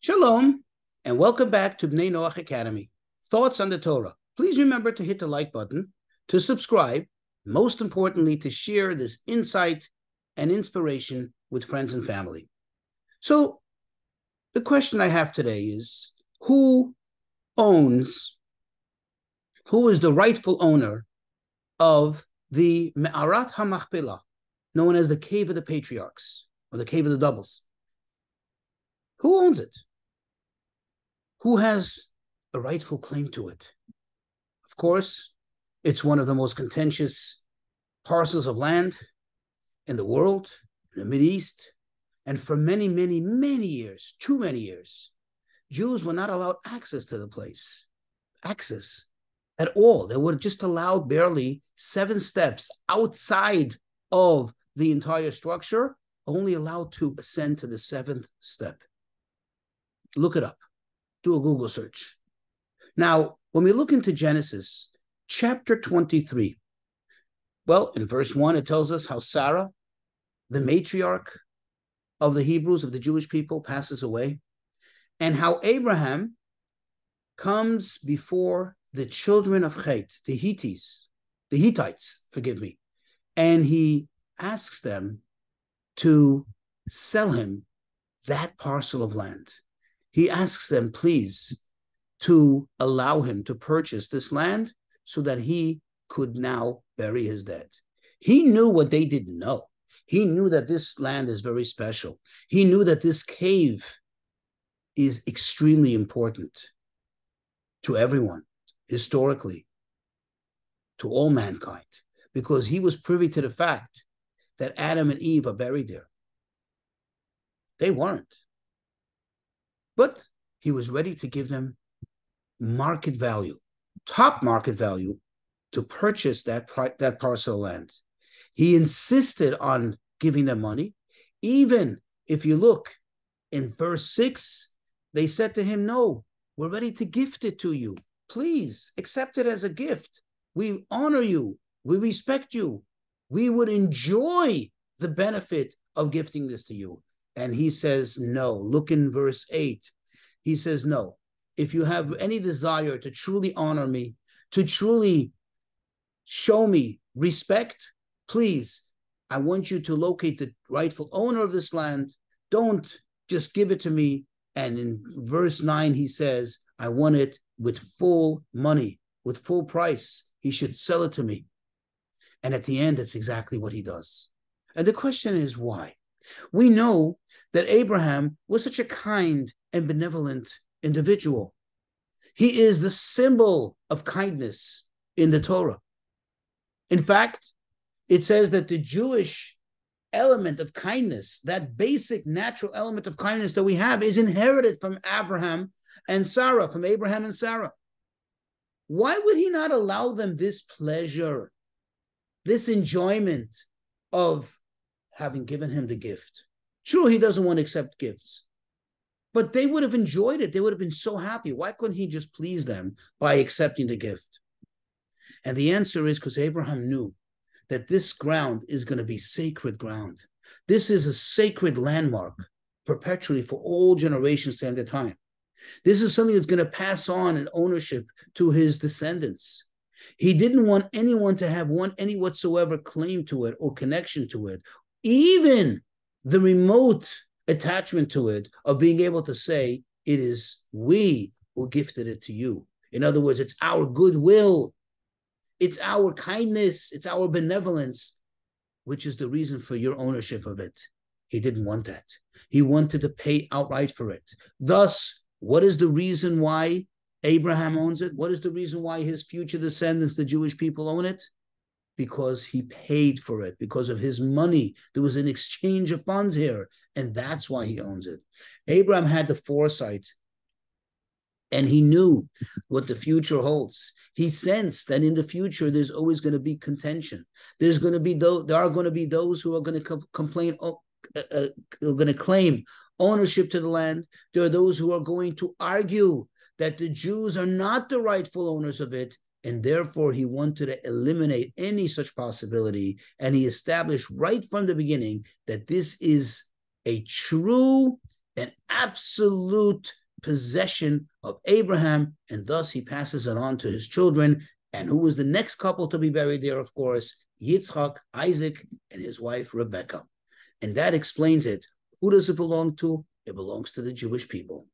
Shalom, and welcome back to Bnei Noach Academy. Thoughts on the Torah. Please remember to hit the like button, to subscribe, most importantly, to share this insight and inspiration with friends and family. So, the question I have today is, who is the rightful owner of the Me'arat HaMachpelah, known as the Cave of the Patriarchs, or the Cave of the Doubles? Who owns it? Who has a rightful claim to it? Of course, it's one of the most contentious parcels of land in the world, in the Mideast, and for many, many, many years, too many years, Jews were not allowed access to the place, access at all. They were just allowed barely 7 steps outside of the entire structure, only allowed to ascend to the 7th step. Look it up. Do a Google search. Now, when we look into Genesis, chapter 23, well, in verse 1, it tells us how Sarah, the matriarch of the Hebrews, of the Jewish people, passes away, and how Abraham comes before the children of Chet, the Hittites, and he asks them to sell him that parcel of land. He asks them, please, to allow him to purchase this land so that he could now bury his dead. He knew what they didn't know. He knew that this land is very special. He knew that this cave is extremely important to everyone, historically, to all mankind, because he was privy to the fact that Adam and Eve are buried there. They weren't. But he was ready to give them market value, top market value, to purchase that parcel of land. He insisted on giving them money. Even if you look in verse 6, they said to him, no, we're ready to gift it to you. Please accept it as a gift. We honor you. We respect you. We would enjoy the benefit of gifting this to you. And he says, no. Look in verse 8. He says, no. If you have any desire to truly honor me, to truly show me respect, please, I want you to locate the rightful owner of this land. Don't just give it to me. And in verse 9, he says, I want it with full money, with full price. He should sell it to me. And at the end, that's exactly what he does. And the question is, why? We know that Abraham was such a kind and benevolent individual. He is the symbol of kindness in the Torah. In fact, it says that the Jewish element of kindness, that basic natural element of kindness that we have, is inherited from Abraham and Sarah, from Abraham and Sarah. Why would he not allow them this pleasure, this enjoyment of having given him the gift? True, he doesn't want to accept gifts, but they would have enjoyed it. They would have been so happy. Why couldn't he just please them by accepting the gift? And the answer is because Abraham knew that this ground is going to be sacred ground. This is a sacred landmark perpetually for all generations to end the time. This is something that's going to pass on in ownership to his descendants. He didn't want anyone to have any whatsoever claim to it or connection to it, even the remote attachment to it of being able to say, it is we who gifted it to you. In other words, it's our goodwill, it's our kindness, it's our benevolence, which is the reason for your ownership of it. He didn't want that. He wanted to pay outright for it. Thus, what is the reason why Abraham owns it? What is the reason why his future descendants, the Jewish people, own it? Because he paid for it, because of his money. There was an exchange of funds here, and that's why he owns it. Abraham had the foresight, and he knew what the future holds. He sensed that in the future, there's always going to be contention. There are going to be those who are going to complain, are going to claim ownership to the land. There are those who are going to argue that the Jews are not the rightful owners of it, and therefore he wanted to eliminate any such possibility, and he established right from the beginning that this is a true an absolute possession of Abraham, and thus he passes it on to his children. And who was the next couple to be buried there? Of course, Yitzchak, Isaac, and his wife, Rebekah. And that explains it. Who does it belong to? It belongs to the Jewish people.